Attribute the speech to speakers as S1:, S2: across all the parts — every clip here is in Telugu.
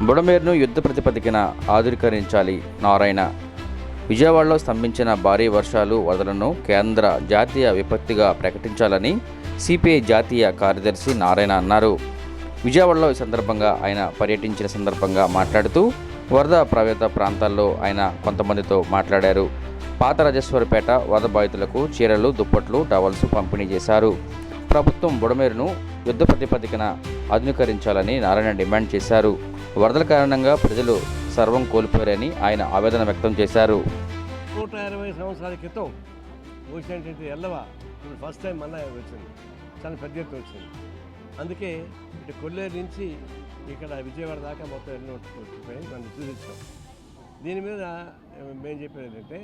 S1: బుడమేరును యుద్ధ ప్రాతిపదికన ఆధునీకరించాలి. నారాయణ. విజయవాడలో స్తంభించిన భారీ వర్షాలు, వరదలను కేంద్ర జాతీయ విపత్తుగా ప్రకటించాలని సిపిఐ జాతీయ కార్యదర్శి నారాయణ అన్నారు. విజయవాడలో ఈ సందర్భంగా ఆయన పర్యటించిన సందర్భంగా మాట్లాడుతూ వరద ప్రభావిత ప్రాంతాల్లో ఆయన కొంతమందితో మాట్లాడారు. పాత రాజేశ్వరపేట వరద బాధితులకు చీరలు, దుప్పట్లు, టవల్స్ పంపిణీ చేశారు. ప్రభుత్వం బుడమేరును యుద్ధ ప్రాతిపదికన ఆధునీకరించాలని నారాయణ డిమాండ్ చేశారు. వరదల కారణంగా ప్రజలు సర్వం కోల్పోయారని ఆయన ఆవేదన వ్యక్తం చేశారు.
S2: 120 సంవత్సరాల క్రితం వచ్చినటువంటి ఎల్లవ ఇప్పుడు ఫస్ట్ టైం మళ్ళీ వచ్చింది, చాలా పెద్ద ఎత్తున వచ్చింది. అందుకే ఇటు కొల్లేరు నుంచి ఇక్కడ విజయవాడ దాకా మొత్తం ఎన్నో మనం చూపించాం. దీని మీద మేము చెప్పేది ఏంటంటే,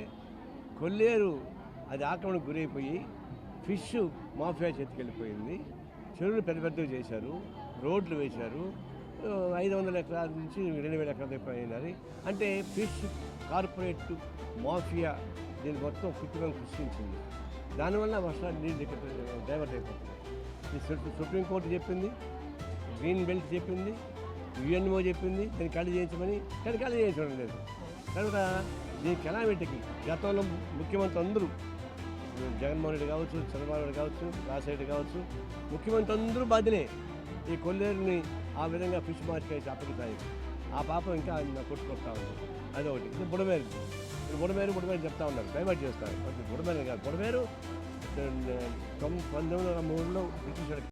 S2: కొల్లేరు అది ఆక్రమణకు గురైపోయి ఫిష్ మాఫియా చేతికి వెళ్ళిపోయింది. చెరువులు పెద్ద పెద్దవి చేశారు, రోడ్లు వేశారు, 500 ఎకరాల నుంచి 2000 ఎకరాల దాకా అయినది. అంటే ఫిష్ కార్పొరేట్ మాఫియా దీన్ని మొత్తం కుటుంబం సృష్టించింది. దానివల్ల వర్షాలు నీళ్ళు డైవర్ట్ అయిపోతుంది. సుప్రీంకోర్టు చెప్పింది, గ్రీన్ బెల్ట్ చెప్పింది, యుఎన్ఓ చెప్పింది దాన్ని ఖాళీ చేయించమని, కానీ ఖాళీ చేయించడం లేదు. కనుక దీని కెలామిటీకి గతంలో ముఖ్యమంత్రి అందరూ, జగన్మోహన్ రెడ్డి కావచ్చు, చంద్రబాబు నాయుడు కావచ్చు, రాజశేఖర్ కావచ్చు, ముఖ్యమంత్రి అందరూ బాధ్యనే ఈ కొల్లేరుని ఆ విధంగా ఫిష్ మార్కెట్ అప్పటికి ఆ పాపం ఇంకా ఆయన కొట్టుకొస్తా ఉంది. అదొకటి. ఇది బుడమేరు చెప్తా ఉన్నారు, డైవర్ట్ చేస్తారు. బుడమేరు కాదు, బుడమేరు 1903లో బ్రిటిష్